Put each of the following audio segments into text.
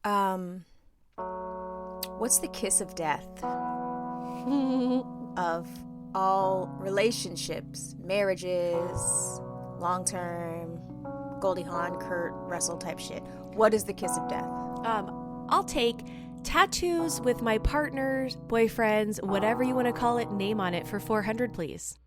Um, what's the kiss of death of all relationships, marriages, long-term, Goldie Hawn, Kurt Russell type shit? What is the kiss of death? I'll take tattoos with my partners, boyfriends, whatever you want to call it, name on it for 400, please.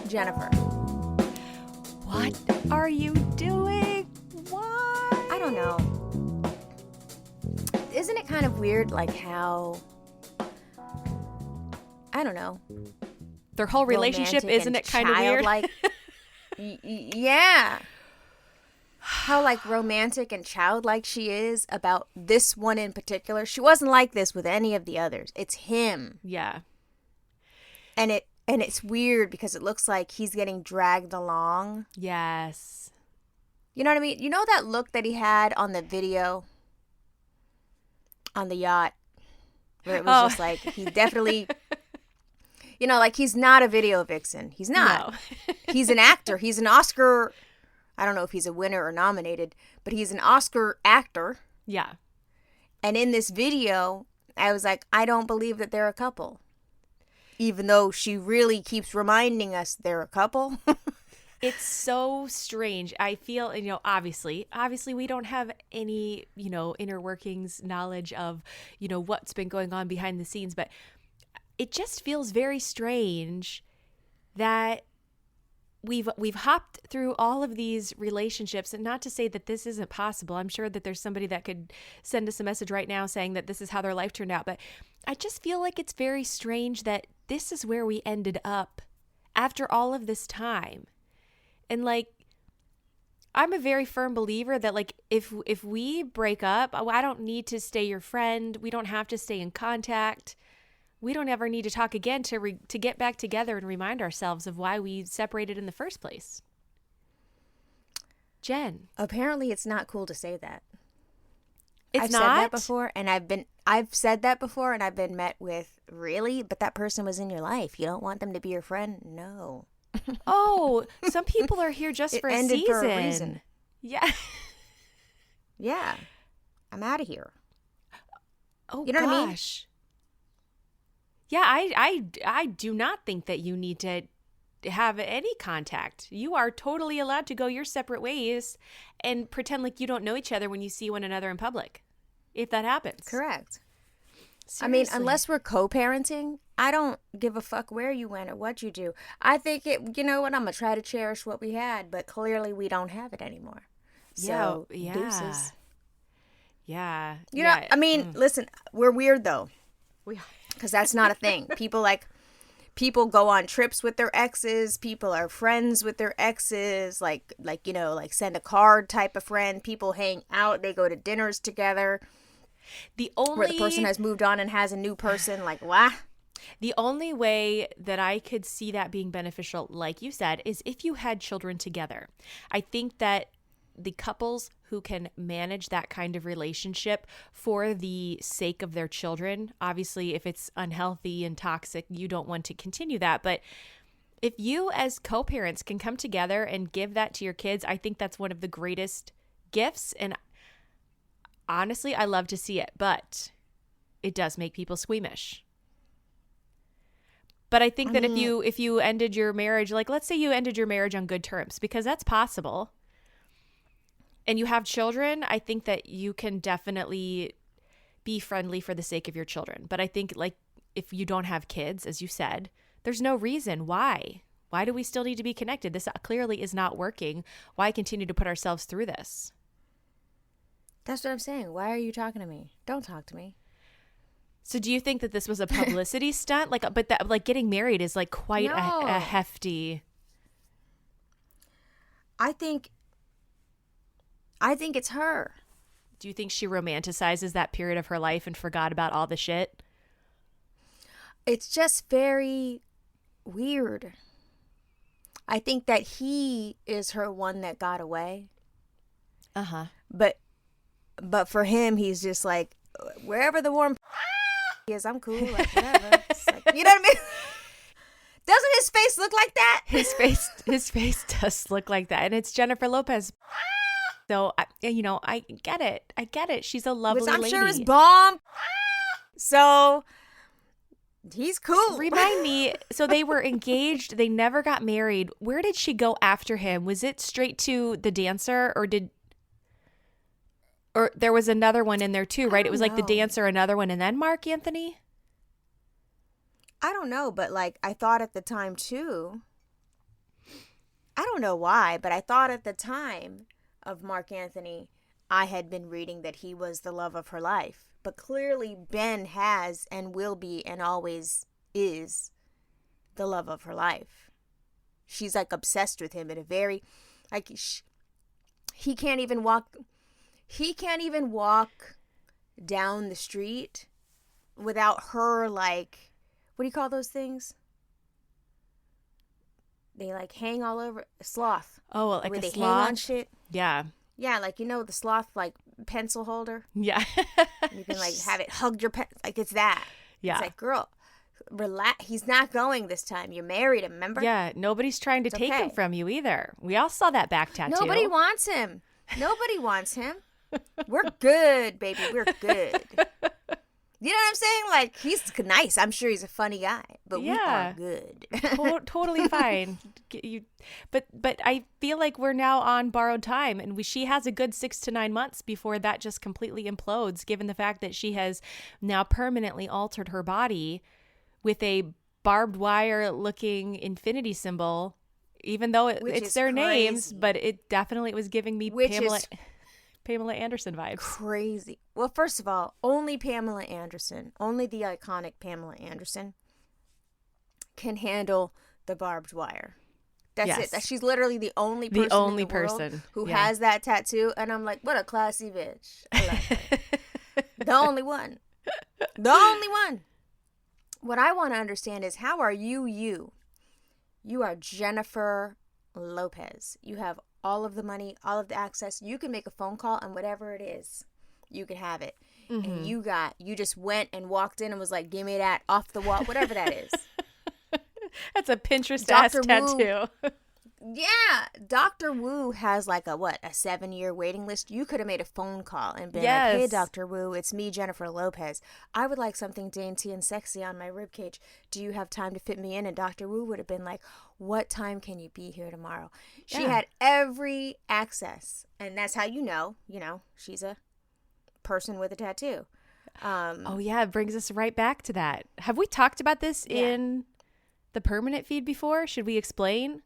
Jennifer. What are you doing? Why? I don't know. Isn't it kind of weird, like how, I don't know. Their whole relationship, isn't it kind of weird? Like, yeah. How like romantic and childlike she is about this one in particular. She wasn't like this with any of the others. It's him. Yeah. And it's weird because it looks like he's getting dragged along. Yes. You know what I mean? You know that look that he had on the video on the yacht? Where it was just like, he definitely, you know, like he's not a video vixen. He's not. No. He's an actor. He's an Oscar. I don't know if he's a winner or nominated, but he's an Oscar actor. Yeah. And in this video, I was like, I don't believe that they're a couple. Even though she really keeps reminding us they're a couple. It's so strange. I feel, you know, obviously we don't have any, you know, inner workings knowledge of, you know, what's been going on behind the scenes, but it just feels very strange that we've hopped through all of these relationships, and not to say that this isn't possible. I'm sure that there's somebody that could send us a message right now saying that this is how their life turned out, but I just feel like it's very strange that this is where we ended up after all of this time. And like, I'm a very firm believer that like if we break up, I don't need to stay your friend. We don't have to stay in contact. We don't ever need to talk again to get back together and remind ourselves of why we separated in the first place. Jen. Apparently it's not cool to say that. I've said that before, and I've said that before, and I've been met with, really? But that person was in your life. You don't want them to be your friend? No. Oh, some people are here just for a season. It ended for a reason. Yeah. Yeah. I'm out of here. Oh, you know what I mean? Yeah, I do not think that you need to have any contact. You are totally allowed to go your separate ways and pretend like you don't know each other when you see one another in public, if that happens. Correct. Seriously. I mean, unless we're co-parenting, I don't give a fuck where you went or what you do. I think you know what, I'm going to try to cherish what we had, but clearly we don't have it anymore. So, yeah. Deuces. Yeah. You know, I mean, listen, we're weird though. Because that's not a thing. People go on trips with their exes. People are friends with their exes. Like you know, like send a card type of friend. People hang out. They go to dinners together. Where the person has moved on and has a new person. Like, what? The only way that I could see that being beneficial, like you said, is if you had children together. I think that the couples who can manage that kind of relationship for the sake of their children, obviously if it's unhealthy and toxic, you don't want to continue that. But if you as co-parents can come together and give that to your kids, I think that's one of the greatest gifts. And honestly, I love to see it, but it does make people squeamish. But I think that if you ended your marriage, like let's say you ended your marriage on good terms, because that's possible, and you have children, I think that you can definitely be friendly for the sake of your children. But I think like if you don't have kids, as you said, there's no reason why. Why do we still need to be connected? This clearly is not working. Why continue to put ourselves through this? That's what I'm saying. Why are you talking to me? Don't talk to me. So do you think that this was a publicity stunt? But that like getting married is like quite a hefty. I think it's her. Do you think she romanticizes that period of her life and forgot about all the shit? It's just very weird. I think that he is her one that got away. Uh-huh. But for him, he's just like, wherever the warm is, I'm cool. Like, whatever. It's like, you know what I mean? Doesn't his face look like that? His face does look like that. And it's Jennifer Lopez. So, I get it. I get it. She's a lovely Which I'm lady. sure is bomb. So, he's cool. Remind me, so they were engaged. They never got married. Where did she go after him? Was it straight to the dancer or there was another one in there too, right? It was like the dancer, another one, and then Mark Anthony? I don't know, but like I thought at the time too. I don't know why, but I thought at the time of Mark Anthony, I had been reading that he was the love of her life. But clearly Ben has and will be and always is the love of her life. She's like obsessed with him in a very, like, he can't even walk down the street without her, like, what do you call those things? They like hang all over, sloth. Oh, like where a they sloth? hang on shit. Yeah. Yeah, like, the sloth, like, pencil holder. Yeah. You can, like, have it hug your pen. Like, it's that. Yeah. It's like, girl, relax. He's not going this time. You married him, remember? Yeah. Nobody's trying to take him from you either. We all saw that back tattoo. Nobody wants him. Nobody wants him. We're good, baby. We're good. You know what I'm saying? Like, he's nice. I'm sure he's a funny guy, but we are good. Totally fine. But I feel like we're now on borrowed time, and she has a good 6 to 9 months before that just completely implodes, given the fact that she has now permanently altered her body with a barbed wire looking infinity symbol, even though it's their names, but it definitely was giving me Pamela Anderson vibes. Crazy. Well, first of all, only Pamela Anderson, only the iconic Pamela Anderson can handle the barbed wire. That's it. She's literally the only person in the world who has that tattoo. And I'm like, what a classy bitch. I like her. The only one. The only one. What I want to understand is, how are you? You are Jennifer Lopez. You have all of the money, all of the access. You can make a phone call, and whatever it is, you can have it. Mm-hmm. And you just went and walked in and was like, give me that off the wall, whatever that is. That's a Pinterest-ass tattoo. Yeah. Dr. Wu has like a 7-year waiting list. You could have made a phone call and been like, hey, Dr. Wu, it's me, Jennifer Lopez. I would like something dainty and sexy on my ribcage. Do you have time to fit me in? And Dr. Wu would have been like, what time can you be here tomorrow? She had every access. And that's how she's a person with a tattoo. It brings us right back to that. Have we talked about this in the permanent feed before? Should we explain?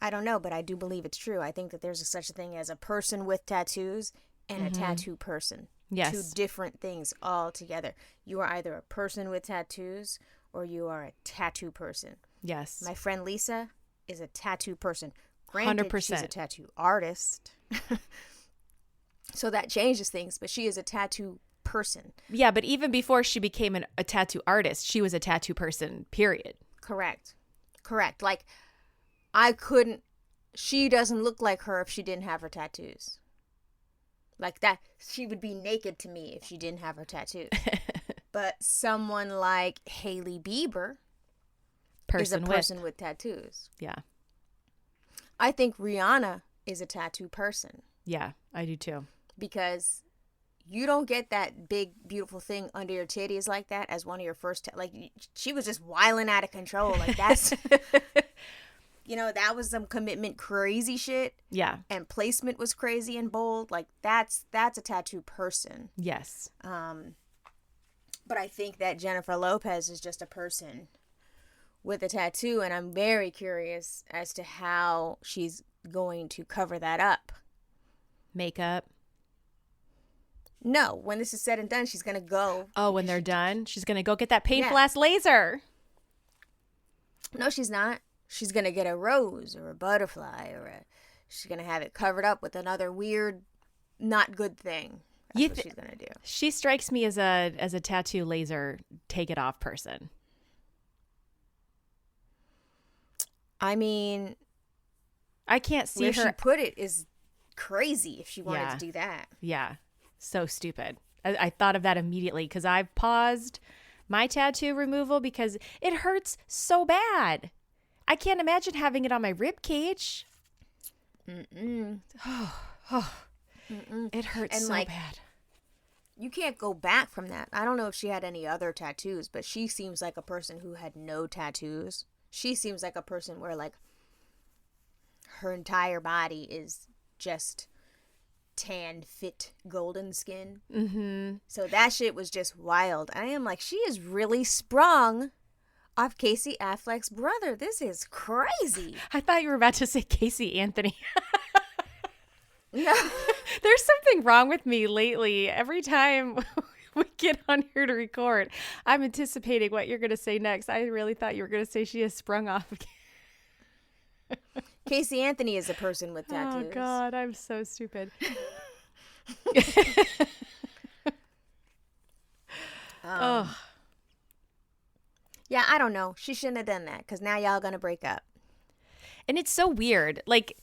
I don't know, but I do believe it's true. I think that there's such a thing as a person with tattoos and a tattoo person. Yes. 2 different things altogether. You are either a person with tattoos or you are a tattoo person. Yes. My friend Lisa is a tattoo person. Granted, 100%. She's a tattoo artist. So that changes things, but she is a tattoo person. Yeah, but even before she became a tattoo artist, she was a tattoo person, period. Correct. Like, she doesn't look like her if she didn't have her tattoos. Like that, she would be naked to me if she didn't have her tattoos. But someone like Hailey Bieber is a person with tattoos. Yeah. I think Rihanna is a tattoo person. Yeah, I do too. Because you don't get that big, beautiful thing under your titties like that as one of your first, she was just wilding out of control. Like, that's... that was some commitment crazy shit. Yeah. And placement was crazy and bold. Like, that's a tattoo person. Yes. But I think that Jennifer Lopez is just a person with a tattoo, and I'm very curious as to how she's going to cover that up. Makeup. No, when this is said and done, she's going to go. Oh, when they're done? She's going to go get that painful-ass laser. No, she's not. She's going to get a rose or a butterfly she's going to have it covered up with another weird, not good thing. That's what she's going to do. She strikes me as a tattoo laser take it off person. I mean, I can't see where her. she put it is crazy if she wanted Yeah. to do that. Yeah. So stupid. I thought of that immediately because I've paused my tattoo removal because it hurts so bad. I can't imagine having it on my rib cage. Mm-mm. It hurts And, so like, bad. You can't go back from that. I don't know if she had any other tattoos, but she seems like a person who had no tattoos. She seems like a person where, like, her entire body is just tan, fit, golden skin. Mm-hmm. So that shit was just wild. I am like, she is really sprung off Casey Affleck's brother. This is crazy. I thought you were about to say Casey Anthony. No. There's something wrong with me lately. Every time we get on here to record, I'm anticipating what you're going to say next. I really thought you were going to say she has sprung off. Casey Anthony is a person with tattoos. Oh, God. I'm so stupid. Oh. Yeah, I don't know. She shouldn't have done that because now y'all going to break up. And it's so weird. Like,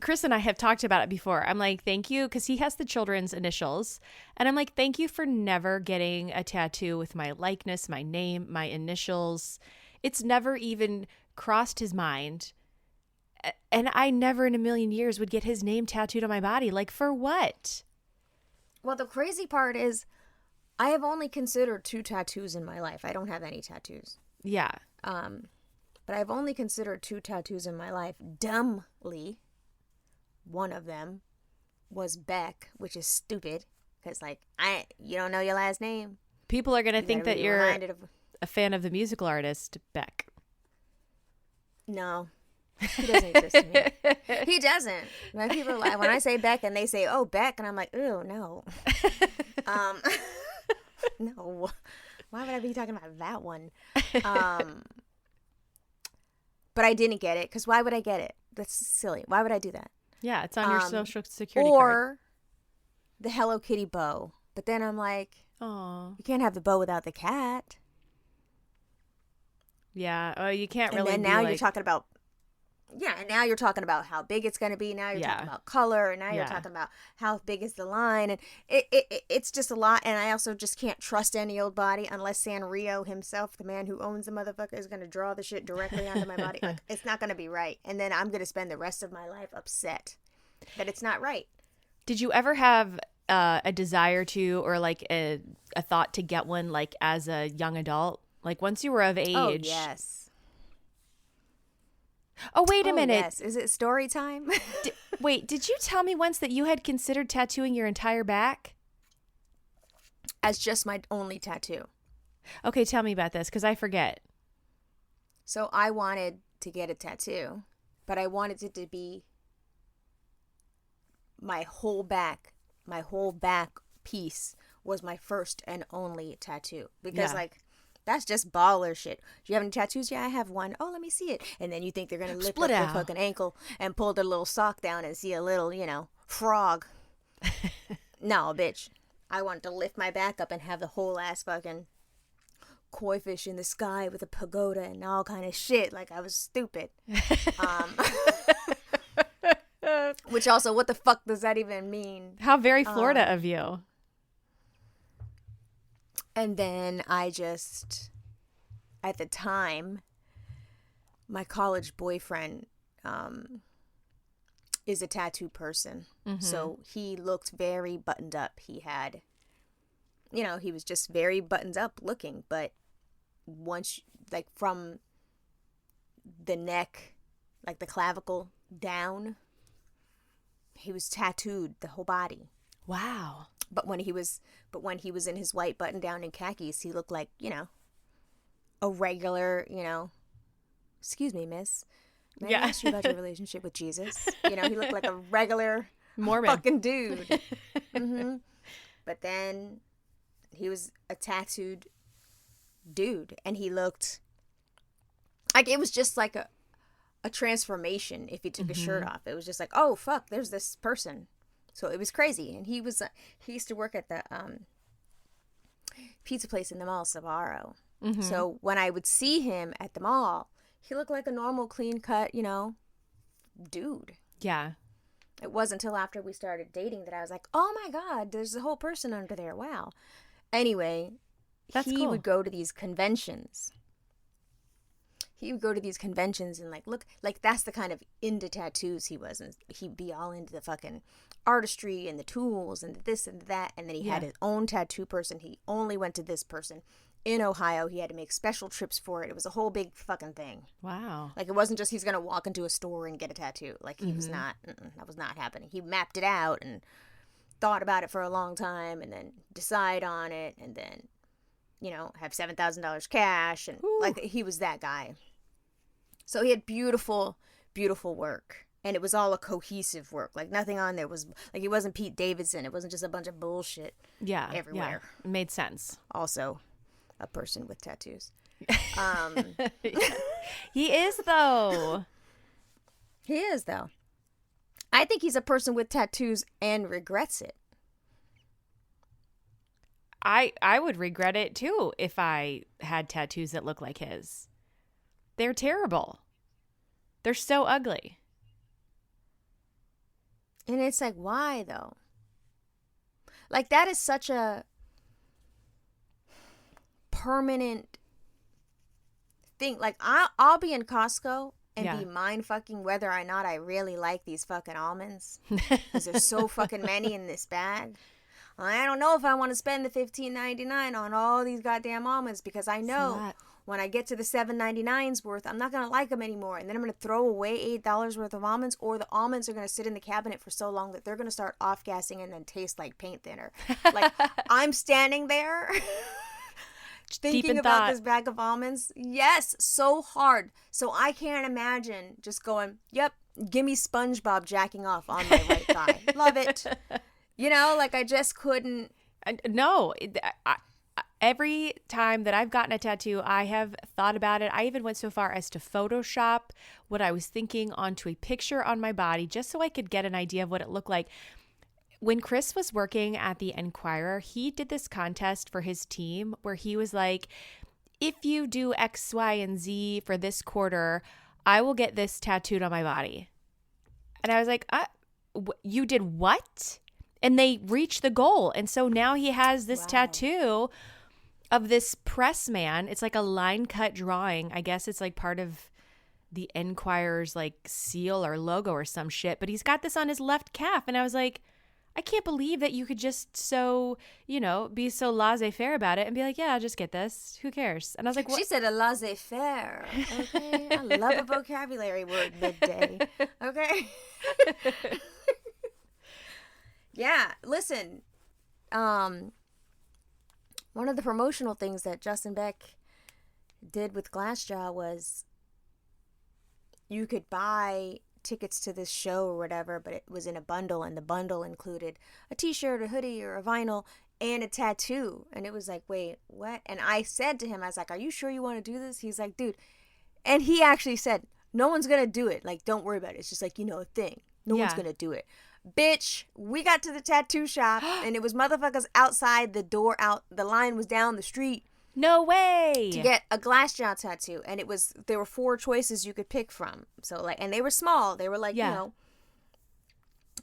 Chris and I have talked about it before. I'm like, thank you, because he has the children's initials. And I'm like, thank you for never getting a tattoo with my likeness, my name, my initials. It's never even crossed his mind. And I never in a million years would get his name tattooed on my body. Like, for what? Well, the crazy part is I have only considered 2 tattoos in my life. I don't have any tattoos. Yeah. But I've only considered 2 tattoos in my life. Dumbly, one of them was Beck, which is stupid because, like, you don't know your last name. People are going to think that you're of... a fan of the musical artist Beck. No, he doesn't exist to me. He doesn't. When people when I say Beck and they say, "Oh, Beck," and I'm like, "Ew, no." No. Why would I be talking about that one? But I didn't get it because why would I get it? That's silly. Why would I do that? Yeah, it's on your social security card. Or the Hello Kitty bow. But then I'm like, oh, you can't have the bow without the cat. Yeah. Oh, you can't And really. then now you're talking about. Yeah, and now you're talking about how big it's going to be. Now you're talking about color. And now you're talking about how big is the line. And it's just a lot. And I also just can't trust any old body unless Sanrio himself, the man who owns the motherfucker, is going to draw the shit directly onto my body. Like, it's not going to be right. And then I'm going to spend the rest of my life upset that it's not right. Did you ever have a desire to, or like a thought to get one, like as a young adult? Like once you were of age? Oh, yes. Oh, wait a minute. Yes. Is it story time? Wait, did you tell me once that you had considered tattooing your entire back? As just my only tattoo. Okay, tell me about this, because I forget. So I wanted to get a tattoo, but I wanted it to be my whole back. My whole back piece was my first and only tattoo. Because, like, that's just baller shit. Do you have any tattoos? Yeah, I have one. Oh, let me see it. And then you think they're going to lift up their fucking ankle and pull their little sock down and see a little, frog. No, bitch. I want to lift my back up and have the whole ass fucking koi fish in the sky with a pagoda and all kind of shit. Like, I was stupid. Which also, what the fuck does that even mean? How very Florida of you. And then I at the time, my college boyfriend is a tattoo person. Mm-hmm. So he looked very buttoned up. He had, he was just very buttoned up looking. But once, like from the neck, like the clavicle down, he was tattooed the whole body. Wow. But when he was in his white button down and khakis, he looked like, a regular, excuse me, miss. May I ask you about your relationship with Jesus? He looked like a regular Mormon fucking dude. Mm-hmm. But then he was a tattooed dude, and he looked like it was just like a transformation if he took his shirt off. It was just like, oh fuck, there's this person. So it was crazy. And he used to work at the pizza place in the mall, Sbarro. Mm-hmm. So when I would see him at the mall, he looked like a normal, clean cut, dude. Yeah. It wasn't until after we started dating that I was like, oh my God, there's a whole person under there. Wow. Anyway, That's he cool. would go to these conventions. He would go to these conventions and look, that's the kind of into tattoos he was. And he'd be all into the fucking artistry and the tools and this and that. And then he had his own tattoo person. He only went to this person in Ohio. He had to make special trips for it. It was a whole big fucking thing. Wow. Like, it wasn't just he's going to walk into a store and get a tattoo. Like, he was not, that was not happening. He mapped it out and thought about it for a long time and then decide on it and then, have $7,000 cash. And he was that guy. So he had beautiful, beautiful work. And it was all a cohesive work. Like, nothing on there was, it wasn't Pete Davidson. It wasn't just a bunch of bullshit everywhere. Yeah. It made sense. Also, a person with tattoos. He is, though. He is, though. I think he's a person with tattoos and regrets it. I would regret it, too, if I had tattoos that look like his. They're terrible. They're so ugly. And it's like, why, though? Like, that is such a permanent thing. Like, I'll be in Costco and be mind-fucking whether or not I really like these fucking almonds. Because there's so fucking many in this bag. I don't know if I want to spend the $15.99 on all these goddamn almonds because I know when I get to the $7.99's worth, I'm not going to like them anymore. And then I'm going to throw away $8 worth of almonds, or the almonds are going to sit in the cabinet for so long that they're going to start off-gassing and then taste like paint thinner. Like, I'm standing there thinking about this bag of almonds. Yes, so hard. So I can't imagine just going, yep, give me SpongeBob jacking off on my right thigh. Love it. I just couldn't. No, every time that I've gotten a tattoo, I have thought about it. I even went so far as to Photoshop what I was thinking onto a picture on my body just so I could get an idea of what it looked like. When Chris was working at the Enquirer, he did this contest for his team where he was like, if you do X, Y, and Z for this quarter, I will get this tattooed on my body. And I was like, you did what? And they reached the goal. And so now he has this tattoo of this press man. It's like a line cut drawing. I guess it's like part of the Enquirer's like seal or logo or some shit. But he's got this on his left calf. And I was like, I can't believe that you could just be so laissez-faire about it and be like, yeah, I'll just get this. Who cares? And I was like, what? She said a laissez-faire. Okay. I love a vocabulary word midday. Okay. Yeah, listen, one of the promotional things that Justin Beck did with Glassjaw was you could buy tickets to this show or whatever, but it was in a bundle, and the bundle included a t-shirt, a hoodie, or a vinyl, and a tattoo. And it was like, wait, what? And I said to him, I was like, are you sure you want to do this? He's like, dude. And he actually said, no one's going to do it. Like, don't worry about it. It's just like, a thing. No one's going to do it. Bitch, we got to the tattoo shop and it was motherfuckers outside the door. The line was down the street. No way. To get a Glassjaw tattoo, and there were 4 choices you could pick from. So and they were small. They were like,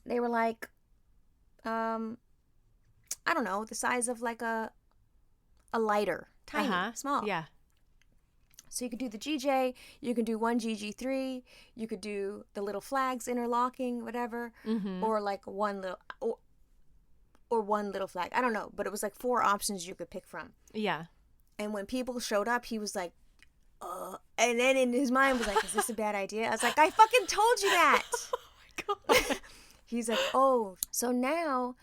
they were like, I don't know, the size of like a lighter, tiny, small. Yeah. So you could do the GJ, you could do one GG3, you could do the little flags interlocking, whatever, or like one little, or one little flag. I don't know, but it was like 4 options you could pick from. Yeah. And when people showed up, he was like, and then in his mind was like, is this a bad idea? I was like, I fucking told you that. Oh my God. He's like, oh, so now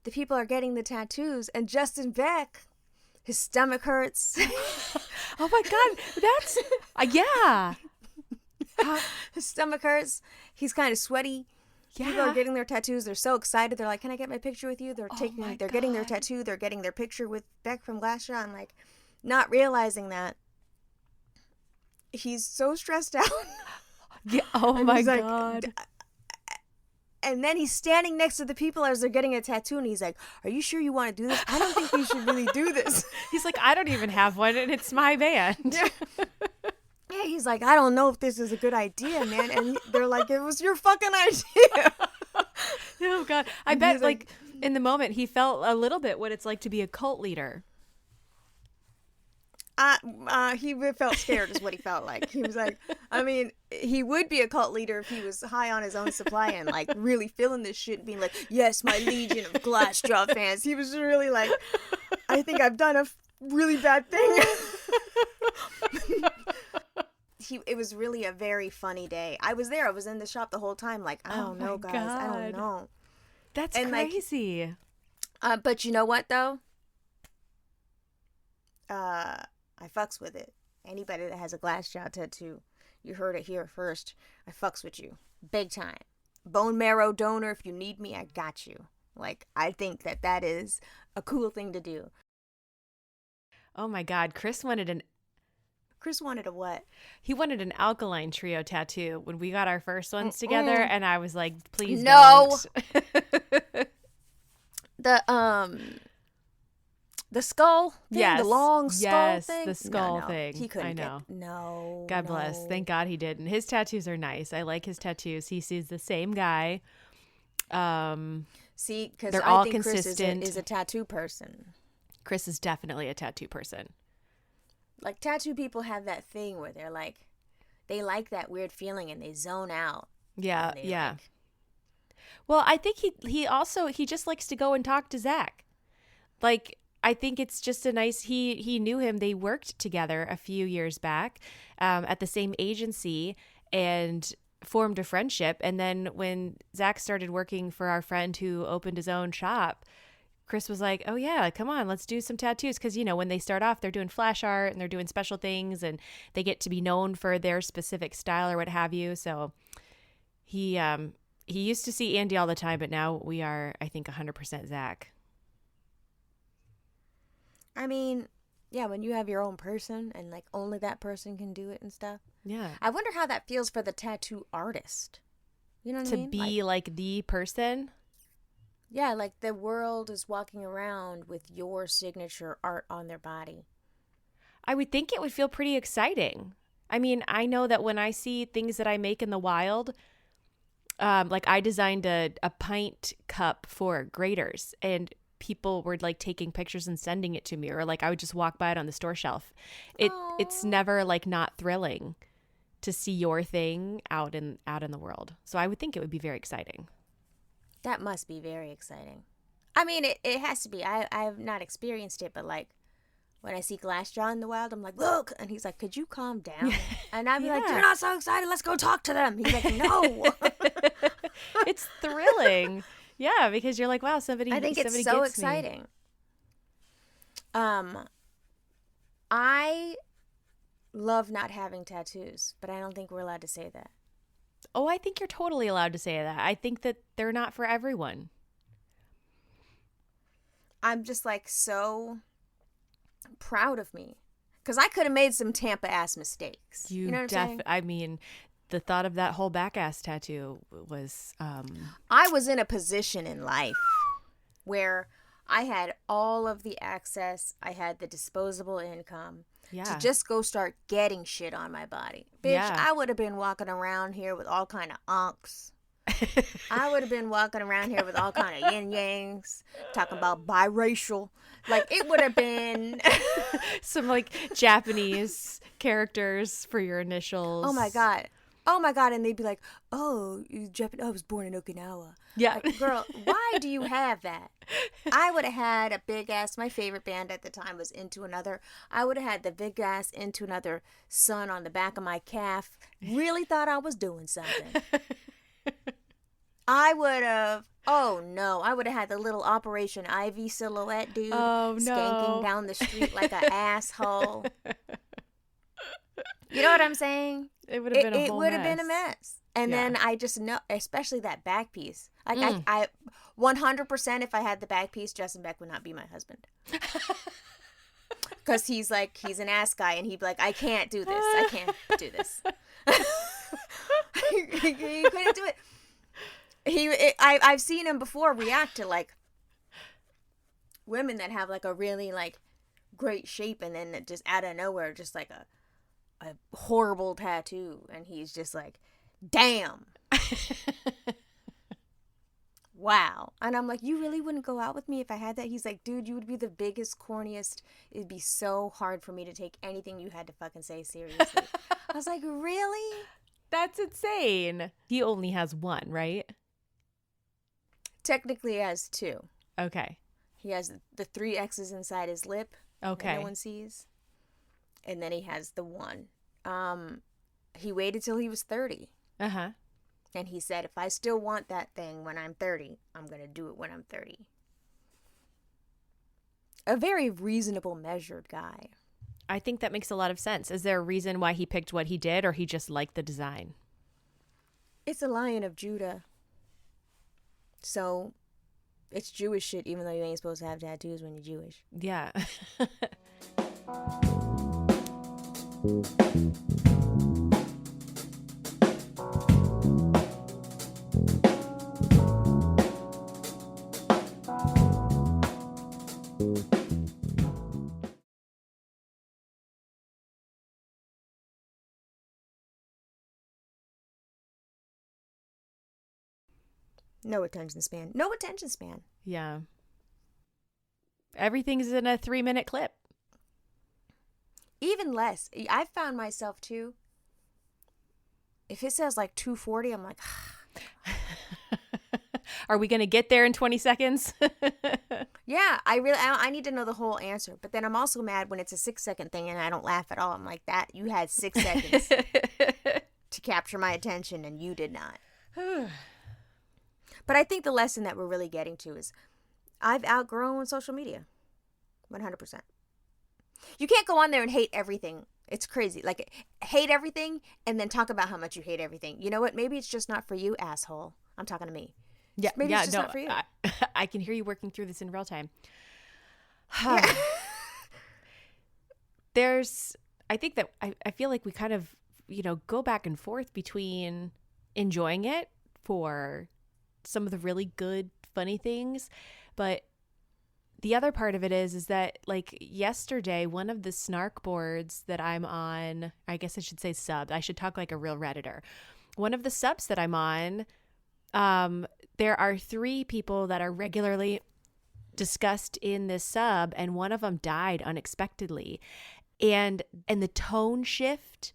the people are getting the tattoos, and Justin Beck, his stomach hurts. Oh my God, that's yeah. His stomach hurts. He's kind of sweaty. Yeah. People are getting their tattoos. They're so excited. They're like, "Can I get my picture with you?" They're getting their tattoo. They're getting their picture with Beck from Glassjaw. I'm like, not realizing that he's so stressed out. Yeah. Oh my God. And then he's standing next to the people as they're getting a tattoo, and he's like, are you sure you want to do this? I don't think you should really do this. He's like, I don't even have one, and it's my band. Yeah. He's like, I don't know if this is a good idea, man. And they're like, it was your fucking idea. Oh God, I bet like in the moment he felt a little bit what it's like to be a cult leader. He felt scared is what he felt like. He was like, I mean, he would be a cult leader if he was high on his own supply and like really feeling this shit and being like, yes, my legion of Glassjaw fans. He was really like, I think I've done a really bad thing. It was really a very funny day. I was there. I was in the shop the whole time. Like, I don't know, guys. God. I don't know. That's crazy. But you know what, though? I fucks with it. Anybody that has a Glassjaw tattoo, you heard it here first. I fucks with you. Big time. Bone marrow donor, if you need me, I got you. Like, I think that is a cool thing to do. Oh my God. Chris wanted a what? He wanted an alkaline trio tattoo when we got our first ones together, and I was like, please no. Don't. The skull thing, yes. The long skull thing. Yes, the skull no. thing. He couldn't. I know. No. God bless. Thank God he didn't. His tattoos are nice. I like his tattoos. He sees the same guy. See, because they're I all think consistent. Chris is a tattoo person. Chris is definitely a tattoo person. Like, tattoo people have that thing where they're like, they like that weird feeling and they zone out. Yeah, yeah. Like... Well, I think he just likes to go and talk to Zach. Like, I think it's just a nice, he knew him. They worked together a few years back at the same agency and formed a friendship. And then when Zach started working for our friend who opened his own shop, Chris was like, oh yeah, come on, let's do some tattoos. Because, when they start off, they're doing flash art and they're doing special things and they get to be known for their specific style or what have you. So he used to see Andy all the time, but now we are, I think, 100% Zach. I mean, yeah, when you have your own person and like only that person can do it and stuff. Yeah. I wonder how that feels for the tattoo artist. You know what I mean? To be like the person? Yeah, like the world is walking around with your signature art on their body. I would think it would feel pretty exciting. I mean, I know that when I see things that I make in the wild, like I designed a pint cup for graders and people were like taking pictures and sending it to me, or like I would just walk by it on the store shelf. It's never like not thrilling to see your thing out in the world. So I would think it would be very exciting. That must be very exciting. I mean, it has to be. I've not experienced it, but like when I see Glassjaw in the wild, I'm like, look, and he's like, could you calm down? And I'd be like, you're not so excited. Let's go talk to them. He's like, no. It's thrilling. Yeah, because you're like, wow, somebody. I think it's so exciting. I love not having tattoos, but I don't think we're allowed to say that. Oh, I think you're totally allowed to say that. I think that they're not for everyone. I'm just like so proud of me because I could have made some Tampa ass mistakes. You know what I'm saying? I mean, the thought of that whole back ass tattoo was. I was in a position in life where I had all of the access. I had the disposable income. Yeah. To just go start getting shit on my body. Bitch, yeah. I would have been walking around here with all kind of unks. I would have been walking around here with all kind of yin-yangs, talking about biracial. Like, it would have been... some, like, Japanese characters for your initials. Oh, my God. And they'd be like, oh, I was born in Okinawa. Yeah. Like, girl, why do you have that? I would have had a big ass, my favorite band at the time was Into Another. I would have had the big ass Into Another sun on the back of my calf. Really thought I was doing something. I would have had the little Operation Ivy silhouette dude skanking down the street like an asshole. You know what I'm saying? It would have been a whole mess. It would have been a mess. And then I just know, especially that back piece. Like I 100% if I had the back piece, Justin Beck would not be my husband. Because he's an ass guy and he'd be like, I can't do this. I can't do this. He couldn't do it. I've seen him before react to like women that have like a really like great shape and then just out of nowhere just like a a horrible tattoo, and he's just like, damn. Wow. And I'm like, you really wouldn't go out with me if I had that? He's like, dude, you would be the biggest, corniest. It'd be so hard for me to take anything you had to fucking say seriously. I was like, really? That's insane. He only has one, right? Technically, he has two. Okay. He has the 3 X's inside his lip. Okay. That no one sees. And then he has the one. He waited till he was 30. Uh-huh. And he said, if I still want that thing when I'm 30, I'm going to do it when I'm 30. A very reasonable, measured guy. I think that makes a lot of sense. Is there a reason why he picked what he did, or he just liked the design? It's a Lion of Judah. So it's Jewish shit, even though you ain't supposed to have tattoos when you're Jewish. Yeah. No attention span. No attention span. Yeah. Everything's in a 3-minute clip. Even less. I've found myself too. If it says like 2:40, I'm like, Are we going to get there in 20 seconds? yeah, I need to know the whole answer. But then I'm also mad when it's a 6-second thing and I don't laugh at all. I'm like, that you had 6 seconds to capture my attention and you did not. But I think the lesson that we're really getting to is I've outgrown social media. 100%. You can't go on there and hate everything. It's crazy. Like, hate everything and then talk about how much you hate everything. You know what? Maybe it's just not for you, asshole. I'm talking to me. Yeah, Maybe it's just not for you. I can hear you working through this in real time. I think that I feel like we kind of, go back and forth between enjoying it for some of the really good, funny things. But the other part of it is that, like, yesterday, one of the snark boards that I'm on, I guess I should say sub, I should talk like a real Redditor. One of the subs that I'm on, there are 3 people that are regularly discussed in this sub, and one of them died unexpectedly. And the tone shift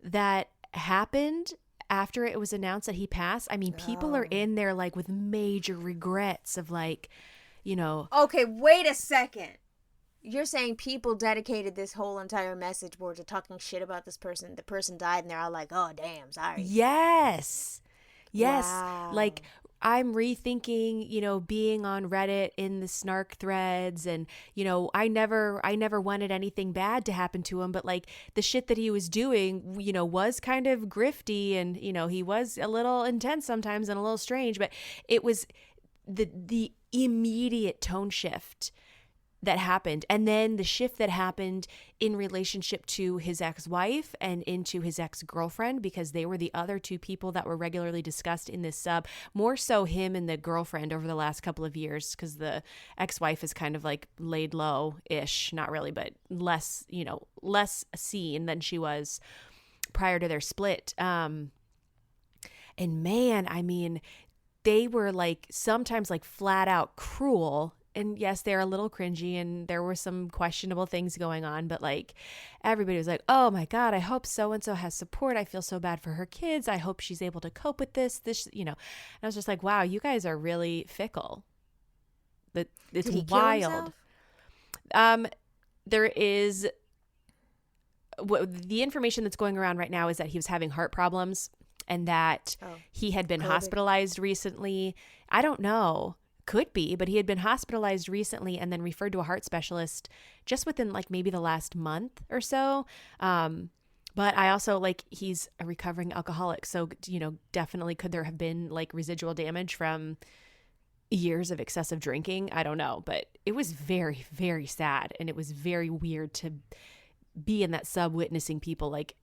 that happened after it was announced that he passed, I mean, people are in there like with major regrets of like, Okay, wait a second. You're saying people dedicated this whole entire message board to talking shit about this person. The person died and they're all like, oh, damn, sorry. Yes. Wow. Like, I'm rethinking, being on Reddit in the snark threads, and, I never wanted anything bad to happen to him, but like the shit that he was doing, was kind of grifty, and, he was a little intense sometimes and a little strange, but it was the immediate tone shift that happened, and then the shift that happened in relationship to his ex-wife and into his ex-girlfriend, because they were the other 2 people that were regularly discussed in this sub, more so him and the girlfriend over the last couple of years, because the ex-wife is kind of like laid low-ish, not really, but less seen than she was prior to their split. And man, I mean, they were like sometimes like flat out cruel. And yes, they're a little cringy and there were some questionable things going on, but like everybody was like, oh my God, I hope so-and-so has support. I feel so bad for her kids. I hope she's able to cope with this, and I was just like, wow, you guys are really fickle. It's Did he wild. Kill himself? There is the information that's going around right now is that he was having heart problems and that he had been hospitalized recently. I don't know. Could be, but he had been hospitalized recently and then referred to a heart specialist just within like maybe the last month or so. But I also he's a recovering alcoholic. So, definitely could there have been like residual damage from years of excessive drinking? I don't know, but it was very, very sad. And it was very weird to be in that sub witnessing people like,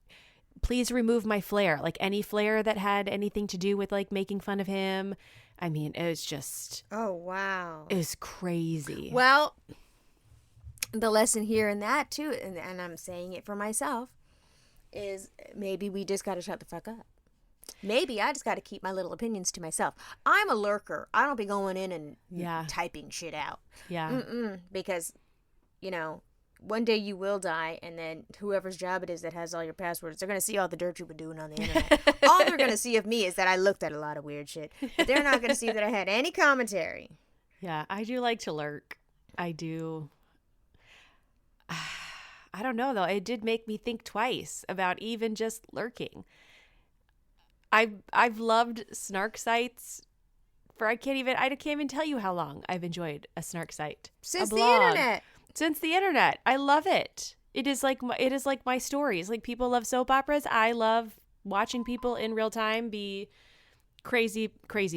please remove my flare, like any flare that had anything to do with like making fun of him. I mean, it was just... Oh, wow. It was crazy. Well, the lesson here in that, too, and I'm saying it for myself, is maybe we just got to shut the fuck up. Maybe I just got to keep my little opinions to myself. I'm a lurker. I don't be going in and typing shit out. Yeah. Because, you know, one day you will die, and then whoever's job it is that has all your passwords, they're going to see all the dirt you've been doing on the internet. All they're going to see of me is that I looked at a lot of weird shit. But they're not going to see that I had any commentary. Yeah, I do like to lurk. I do. I don't know, though. It did make me think twice about even just lurking. I've loved snark sites for I can't even tell you how long I've enjoyed a snark site. Since the internet. Since the internet. I love it. It is like my stories. Like, people love soap operas. I love watching people in real time be crazy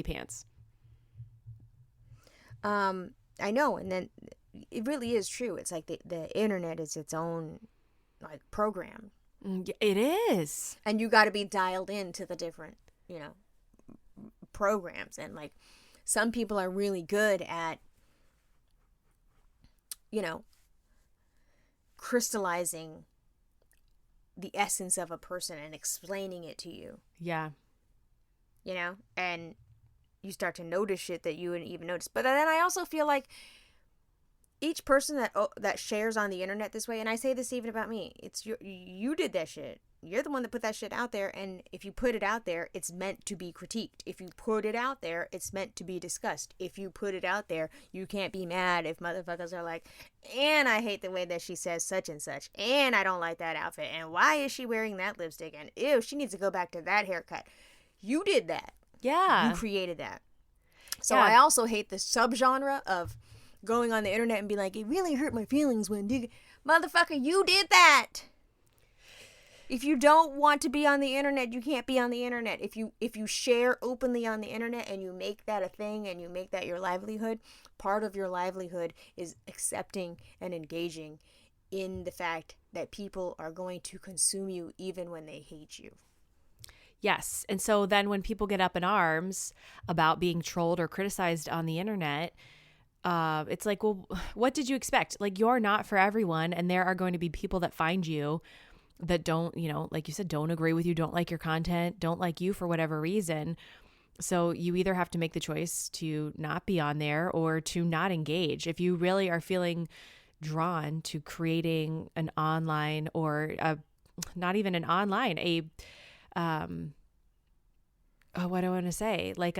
pants. I know, and then it really is true. It's like the internet is its own like program. It is. And you got to be dialed into the different, you know, programs. And like some people are really good at, you know, crystallizing the essence of a person and explaining it to you. Yeah. You know, and you start to notice shit that you wouldn't even notice. But then I also feel like each person that shares on the internet this way, and I say this even about me, it's you did that shit. You're the one that put that shit out there, and if you put it out there, it's meant to be critiqued. If you put it out there, it's meant to be discussed. If you put it out there, you can't be mad if motherfuckers are like, and I hate the way that she says such and such, and I don't like that outfit, and why is she wearing that lipstick, and ew, she needs to go back to that haircut. You did that. Yeah. You created that. So I also hate the subgenre of going on the internet and be like, it really hurt my feelings when motherfucker, you did that. If you don't want to be on the internet, you can't be on the internet. If you share openly on the internet and you make that a thing and you make that your livelihood, part of your livelihood is accepting and engaging in the fact that people are going to consume you even when they hate you. Yes. And so then when people get up in arms about being trolled or criticized on the internet, it's like, well, what did you expect? Like, you're not for everyone. And there are going to be people that find you that don't, you know, like you said, don't agree with you, don't like your content, don't like you for whatever reason. So you either have to make the choice to not be on there or to not engage. If you really are feeling drawn to creating an online or not even an online, what do I want to say? Like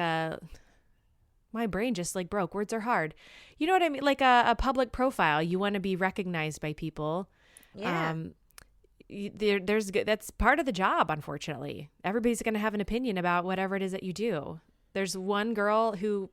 my brain just like broke. Words are hard. You know what I mean? Like a public profile. You want to be recognized by people. Yeah. That's part of the job, unfortunately. Everybody's going to have an opinion about whatever it is that you do. There's one girl who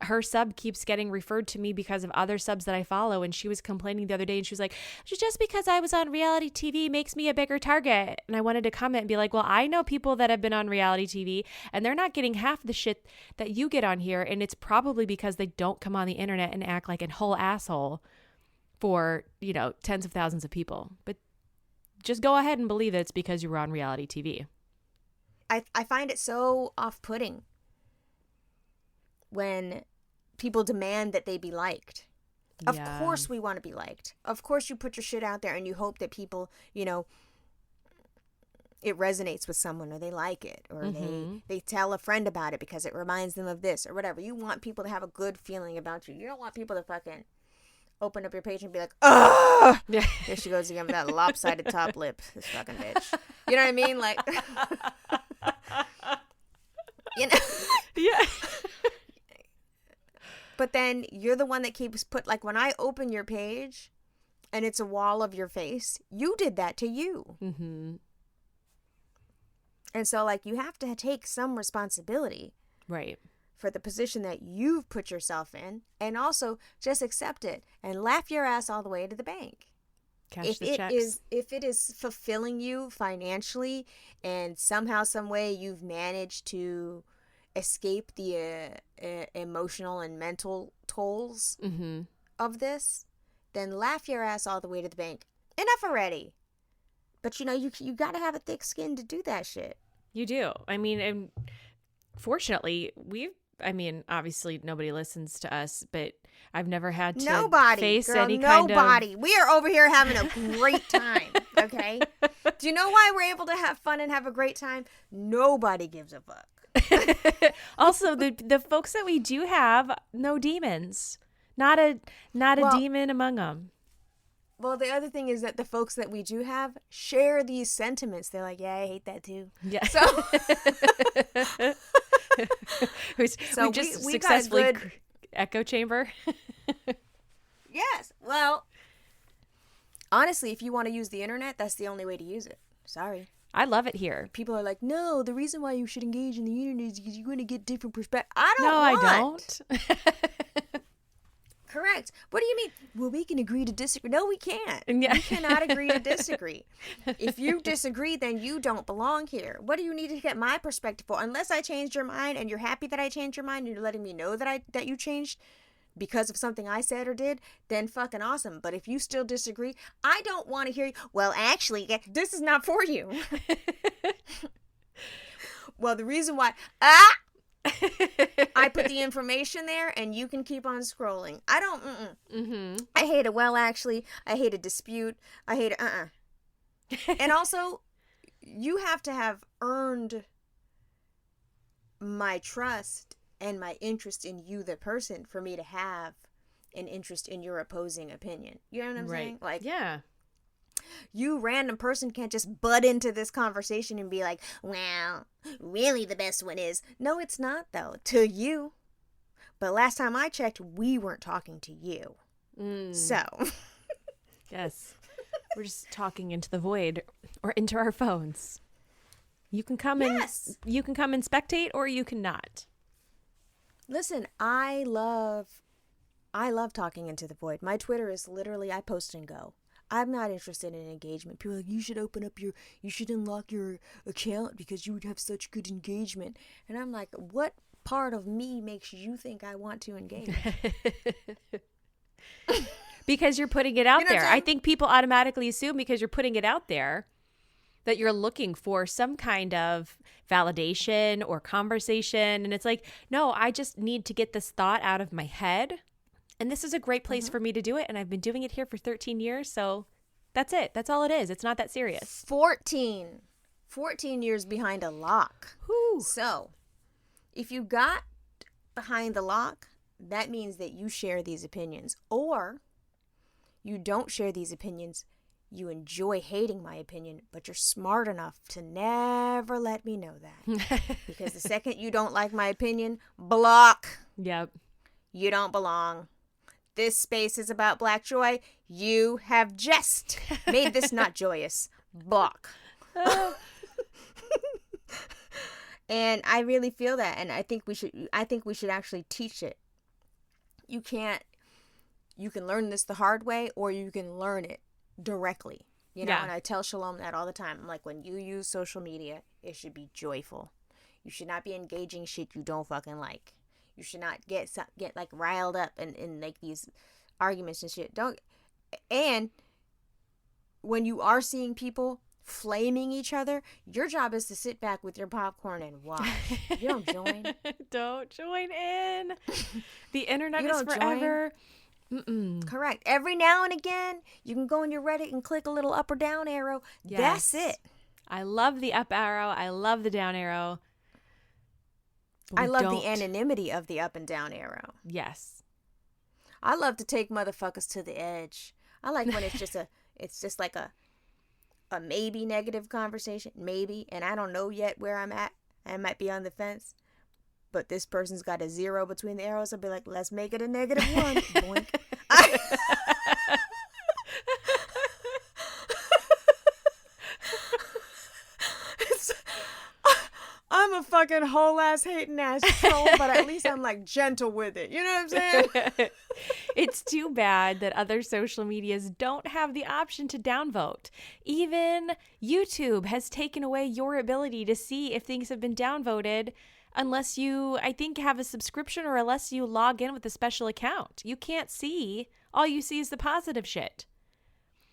her sub keeps getting referred to me because of other subs that I follow. And she was complaining the other day and she was like, just because I was on reality TV makes me a bigger target. And I wanted to comment and be like, well, I know people that have been on reality TV and they're not getting half the shit that you get on here. And it's probably because they don't come on the internet and act like a whole asshole for, you know, tens of thousands of people. But just go ahead and believe that it's because you were on reality TV. I find it so off-putting when people demand that they be liked. Of course we want to be liked. Of course you put your shit out there and you hope that people, you know, it resonates with someone or they like it or they tell a friend about it because it reminds them of this or whatever. You want people to have a good feeling about you. You don't want people to fucking open up your page and be like, oh, yeah, there she goes again with that lopsided top lip, this fucking bitch. You know what I mean? Like, you know? Yeah. But then you're the one that keeps like when I open your page and it's a wall of your face, you did that to you. Mm-hmm. And so like you have to take some responsibility. Right. For the position that you've put yourself in, and also just accept it and laugh your ass all the way to the bank. Cash the checks. If it is fulfilling you financially and somehow, some way you've managed to escape the emotional and mental tolls of this, then laugh your ass all the way to the bank. Enough already. But you know, you got to have a thick skin to do that shit. You do. I mean, and fortunately, obviously nobody listens to us, but I've never had to face any kind of... Nobody. We are over here having a great time. Okay? Do you know why we're able to have fun and have a great time? Nobody gives a fuck. Also, the folks that we do have, no demons. Not a demon among them. Well, the other thing is that the folks that we do have share these sentiments. They're like, yeah, I hate that too. Yeah. So, we just successfully echo chamber. Yes. Well, honestly, if you want to use the internet, that's the only way to use it. Sorry. I love it here. People are like, no, the reason why you should engage in the internet is because you're going to get different perspectives. I don't. Correct. What do you mean? Well, we can agree to disagree. No, we can't. Yeah. We cannot agree to disagree. If you disagree, then you don't belong here. What do you need to get my perspective for? Unless I changed your mind and you're happy that I changed your mind and you're letting me know that you changed because of something I said or did, then fucking awesome. But if you still disagree, I don't want to hear you. Well, actually, this is not for you. Well, the reason why... I put the information there and you can keep on scrolling. I don't I hate it. Well, actually, I hate a dispute. I hate it. And also, you have to have earned my trust and my interest in you, the person, for me to have an interest in your opposing opinion. You know what I'm saying? Like, yeah. You random person can't just butt into this conversation and be like, well, really the best one is. No, it's not, though, to you. But last time I checked, we weren't talking to you. So. Yes. We're just talking into the void or into our phones. You can come and spectate or you cannot. Listen, I love talking into the void. My Twitter is literally, I post and go. I'm not interested in engagement. People are like, you should unlock your account because you would have such good engagement. And I'm like, what part of me makes you think I want to engage? Because you're putting it out there. I think people automatically assume because you're putting it out there that you're looking for some kind of validation or conversation. And it's like, no, I just need to get this thought out of my head. And this is a great place for me to do it. And I've been doing it here for 13 years. So that's it. That's all it is. It's not that serious. 14 years behind a lock. Whew. So if you got behind the lock, that means that you share these opinions. Or you don't share these opinions. You enjoy hating my opinion, but you're smart enough to never let me know that. Because the second you don't like my opinion, block. Yep. You don't belong. This space is about black joy. You have just made this not joyous. Block. And I really feel that, and I think we should actually teach it. You can learn this the hard way, or you can learn it directly. You know, and I tell Shalom that all the time. I'm like, when you use social media, it should be joyful. You should not be engaging shit you don't fucking like. You should not get like riled up and like these arguments and shit. And when you are seeing people flaming each other, your job is to sit back with your popcorn and watch. You don't join. Don't join in. The internet is forever. Correct. Every now and again, you can go on your Reddit and click a little up or down arrow. Yes. That's it. I love the up arrow. I love the down arrow. I love the anonymity of the up and down arrow. Yes. I love to take motherfuckers to the edge. I like when it's just like a maybe negative conversation, maybe, and I don't know yet where I'm at. I might be on the fence, but this person's got a 0 between the arrows. I'll be like, let's make it a -1. Boink. I'm a fucking whole ass hating ass troll, but at least I'm like gentle with it. You know what I'm saying? It's too bad that other social medias don't have the option to downvote. Even YouTube has taken away your ability to see if things have been downvoted unless you, I think, have a subscription or unless you log in with a special account. You can't see. All you see is the positive shit.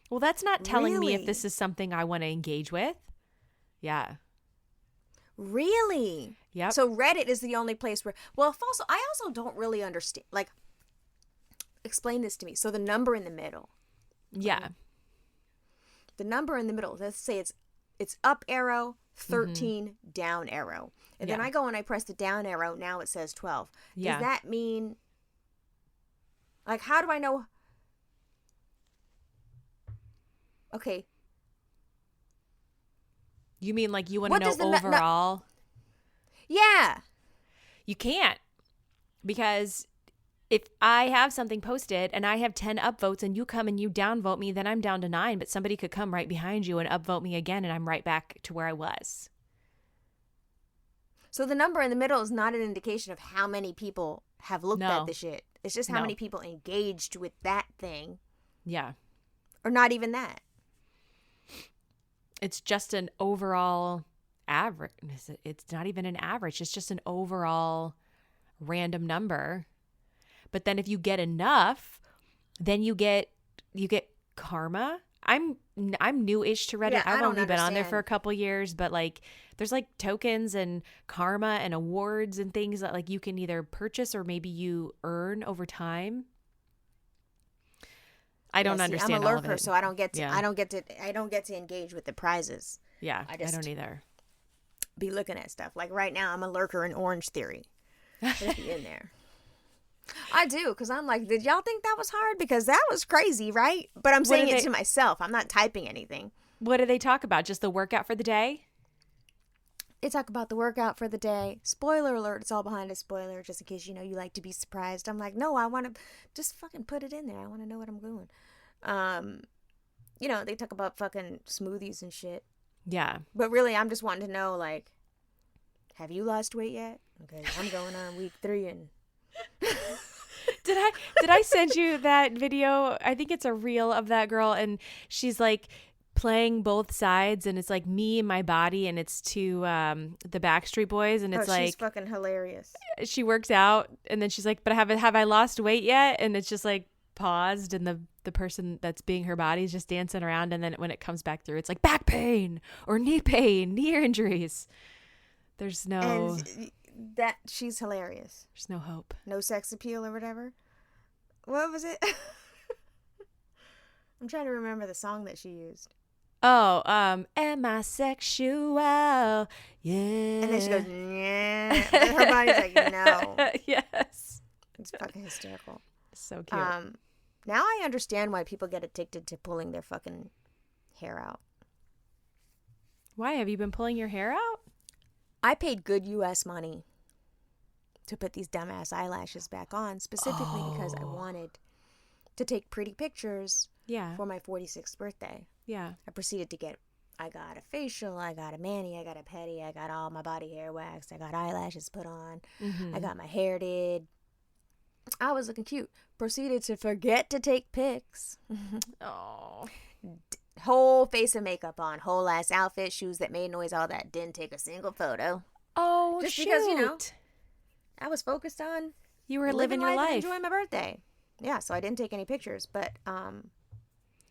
Well, that's not telling me if this is something I want to engage with. Yeah. Really? Yep. So Reddit is the only place where, well, I also don't really understand, like, explain this to me. So the number in the middle. Yeah. the number in the middle, let's say it's up arrow, 13, down arrow. And then I go and I press the down arrow, now it says 12. Does that mean, like, how do I know? Okay. You mean like you want to know overall? Yeah. You can't, because if I have something posted and I have 10 upvotes and you come and you downvote me, then I'm down to 9, but somebody could come right behind you and upvote me again and I'm right back to where I was. So the number in the middle is not an indication of how many people have looked at the shit. It's just how many people engaged with that thing. Yeah. Or not even that. It's just an overall average. It's not even an average. It's just an overall random number. But then if you get enough, then you get karma. I'm new-ish to Reddit. Yeah, I've only been on there for a couple years, but like there's like tokens and karma and awards and things that like you can either purchase or maybe you earn over time. I don't understand. I'm a all of lurker, it. so I don't get to engage with the prizes. Yeah, I don't either. Be looking at stuff. Like right now, I'm a lurker in Orange Theory. Just be in there. I do, because I'm like, did y'all think that was hard? Because that was crazy, right? But I'm saying it to myself. I'm not typing anything. What do they talk about? Just the workout for the day? They talk about the workout for the day. Spoiler alert, it's all behind a spoiler, just in case, you like to be surprised. I'm like, no, I want to just fucking put it in there. I want to know what I'm doing. They talk about fucking smoothies and shit. Yeah. But really, I'm just wanting to know, like, have you lost weight yet? Okay, I'm going on week 3 and... Did I send you that video? I think it's a reel of that girl, and she's like playing both sides, and it's like me and my body, and it's to the Backstreet Boys, and it's like she's fucking hilarious. She works out, and then she's like, "But have I lost weight yet?" And it's just like paused, and the person that's being her body is just dancing around, and then when it comes back through, it's like back pain or knee pain, knee injuries. There's no. And that she's hilarious. There's no hope. No sex appeal or whatever. What was it? I'm trying to remember the song that she used. Oh, am I sexual? Yeah. And then she goes, yeah. Her body's like, no. Yes. It's fucking hysterical. So cute. Now I understand why people get addicted to pulling their fucking hair out. Why? Have you been pulling your hair out? I paid good U.S. money to put these dumbass eyelashes back on, specifically because I wanted to take pretty pictures for my 46th birthday. Yeah. I got a facial, I got a mani, I got a pedi, I got all my body hair waxed, I got eyelashes put on, I got my hair did. I was looking cute. Proceeded to forget to take pics. Oh. Whole face of makeup on, whole ass outfit, shoes that made noise, all that. Didn't take a single photo. Oh, just shoot. because, I was focused on you were living your life. Enjoying my birthday. Yeah, so I didn't take any pictures, but I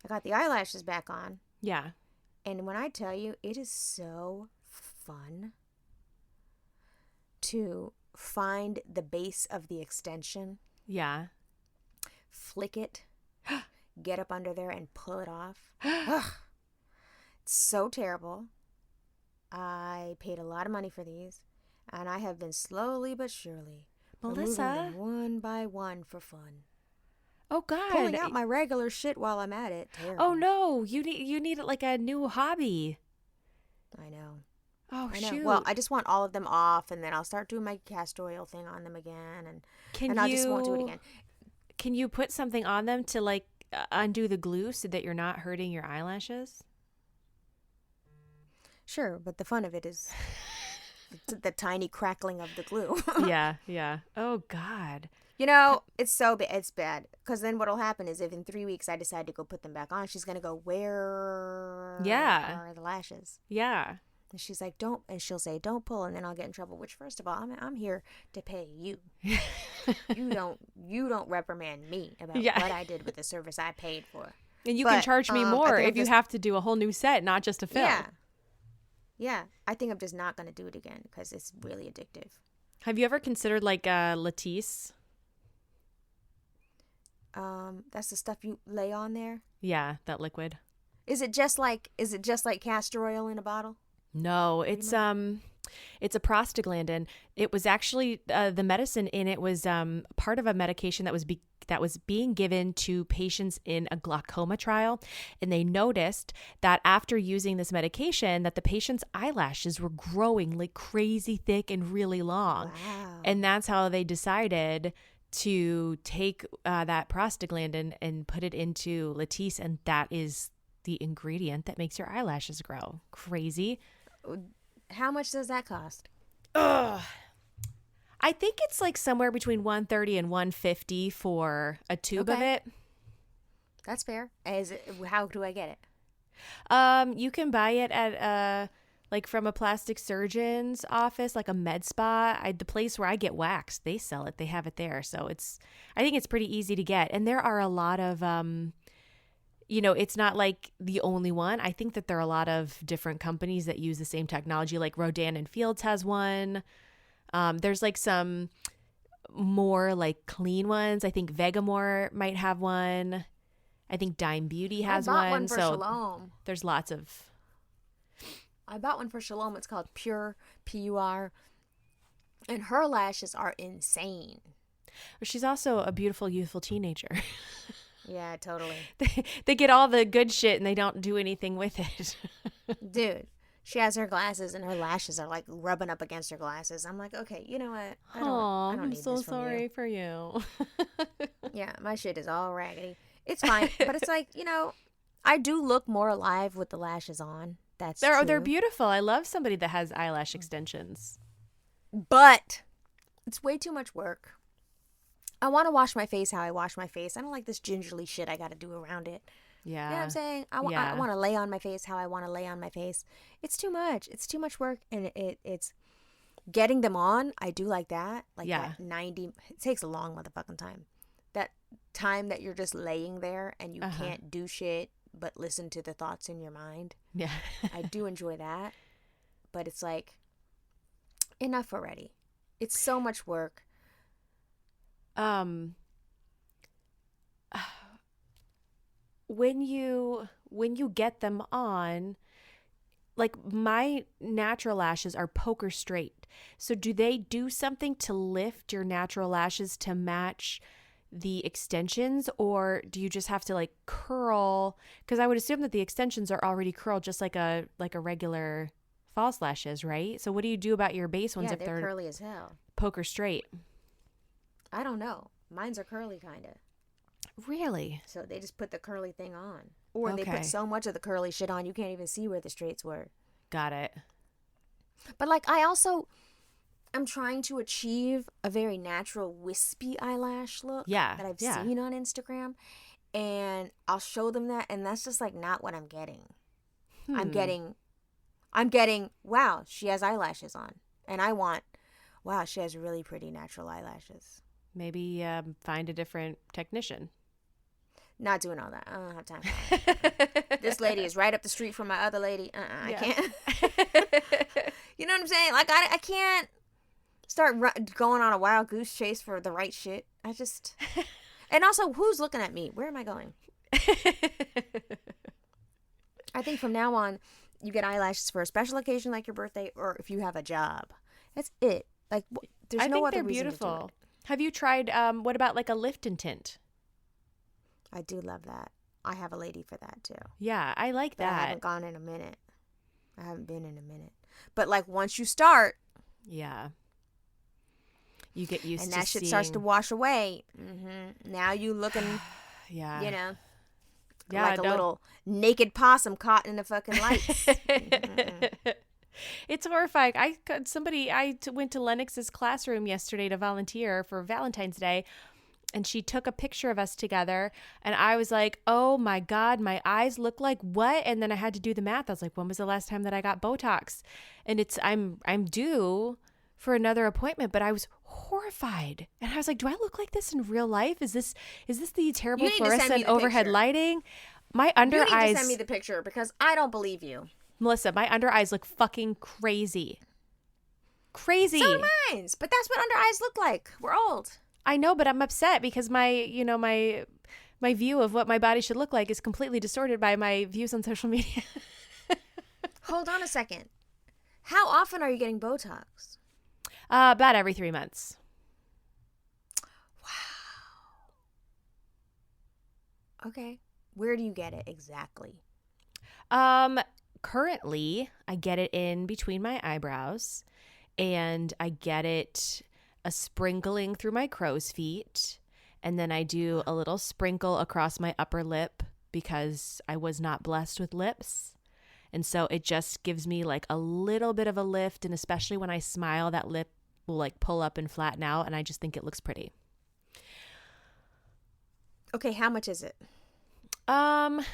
got the eyelashes back on. Yeah. And when I tell you, it is so fun to find the base of the extension. Yeah. Flick it. Get up under there and pull it off. Ugh. It's so terrible. I paid a lot of money for these, and I have been slowly but surely removing them one by one for fun. Oh God! Pulling out my regular shit while I'm at it. Terrible. Oh no! You need like a new hobby. I know. Oh I know. shoot! Well, I just want all of them off, and then I'll start doing my castor oil thing on them again, and I just won't do it again. Can you put something on them to like undo the glue so that you're not hurting your eyelashes? Sure, but the fun of it is the tiny crackling of the glue. Yeah. Oh God. It's bad. Because then what'll happen is if in 3 weeks I decide to go put them back on, she's going to go, where are the lashes? Yeah. And she's like, don't, and she'll say, don't pull, and then I'll get in trouble. Which, first of all, I'm here to pay you. You don't reprimand me about what I did with the service I paid for. And you can charge me more if you have to do a whole new set, not just a film. Yeah. I think I'm just not going to do it again because it's really addictive. Have you ever considered like Latisse? That's the stuff you lay on there? Yeah, that liquid. Is it just like castor oil in a bottle? No, it's a prostaglandin. It was actually the medicine in it was part of a medication that was being given to patients in a glaucoma trial, and they noticed that after using this medication that the patient's eyelashes were growing like crazy thick and really long. Wow. And that's how they decided to take that prostaglandin and put it into Latisse, and that is the ingredient that makes your eyelashes grow. Crazy. How much does that cost? Ugh. I think it's like somewhere between $130 and $150 for a tube of it. That's fair. How do I get it? You can buy it at like from a plastic surgeon's office, like a med spa. The place where I get waxed, they sell it. They have it there. So I think it's pretty easy to get. And there are a lot of it's not like the only one. I think that there are a lot of different companies that use the same technology, like Rodan and Fields has one. There's like some more like clean ones. I think Vegamore might have one. I think Dime Beauty has one. I bought one for so Shalom. There's lots of. I bought one for Shalom. It's called Pure, Pur. And her lashes are insane. She's also a beautiful, youthful teenager. Yeah, totally. They get all the good shit and they don't do anything with it. Dude, she has her glasses and her lashes are like rubbing up against her glasses. I'm like, okay, you know what? I don't I'm need so this from sorry you. for you. Yeah, my shit is all raggedy. It's fine, but it's like, I do look more alive with the lashes on. That's true. They're beautiful. I love somebody that has eyelash extensions. But it's way too much work. I want to wash my face how I wash my face. I don't like this gingerly shit I got to do around it. Yeah. You know what I'm saying? I want to lay on my face how I want to lay on my face. It's too much. It's too much work. And it's getting them on. I do like that. Like that 90. It takes a long motherfucking time. That time that you're just laying there and you can't do shit but listen to the thoughts in your mind. Yeah. I do enjoy that. But it's like, enough already. It's so much work. When you get them on, like my natural lashes are poker straight. So do they do something to lift your natural lashes to match the extensions, or do you just have to like curl? Because I would assume that the extensions are already curled just like a regular false lashes, right? So what do you do about your base ones if they're curly as hell? Poker straight. I don't know. Mine's are curly kind of. Really? So they just put the curly thing on. Or they put so much of the curly shit on you can't even see where the straights were. Got it. But like I'm trying to achieve a very natural wispy eyelash look that I've seen on Instagram. And I'll show them that, and that's just like not what I'm getting. I'm getting, wow, she has eyelashes on. And I want, wow, she has really pretty natural eyelashes. Maybe find a different technician. Not doing all that. I don't have time for that. This lady is right up the street from my other lady. I can't. You know what I'm saying? Like, I can't start going on a wild goose chase for the right shit. And also, who's looking at me? Where am I going? I think from now on, you get eyelashes for a special occasion like your birthday, or if you have a job. That's it. Like, there's no other reason to do it. Have you tried, what about like a lift and tint? I do love that. I have a lady for that too. Yeah, I like that. I haven't gone in a minute. I haven't been in a minute. But like once you start. Yeah. You get used to and that shit starts to wash away. Mm-hmm. Now you looking, yeah, like a little naked possum caught in the fucking lights. Mm-hmm. It's horrifying. I went to Lennox's classroom yesterday to volunteer for Valentine's Day, and she took a picture of us together, and I was like, oh my God, my eyes look like what? And then I had to do the math. I was like, when was the last time that I got Botox? And I'm due for another appointment, but I was horrified. And I was like, do I look like this in real life? Is this the terrible fluorescent overhead lighting? My under eyes. You need to send me the picture because I don't believe you. Melissa, my under eyes look fucking crazy. Crazy. So do mine. But that's what under eyes look like. We're old. I know, but I'm upset because my my view of what my body should look like is completely distorted by my views on social media. Hold on a second. How often are you getting Botox? About every 3 months. Wow. Okay. Where do you get it exactly? Currently, I get it in between my eyebrows, and I get it a sprinkling through my crow's feet, and then I do a little sprinkle across my upper lip because I was not blessed with lips. And so it just gives me like a little bit of a lift, and especially when I smile, that lip will like pull up and flatten out, and I just think it looks pretty. Okay, how much is it? I'm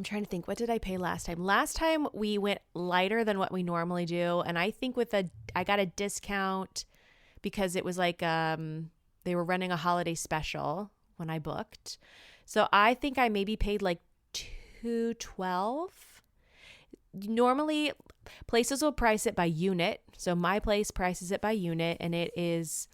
trying to think, what did I pay last time? Last time we went lighter than what we normally do, and I think I got a discount because it was like they were running a holiday special when I booked. So I think I maybe paid like $212. Normally places will price it by unit. So my place prices it by unit, and it is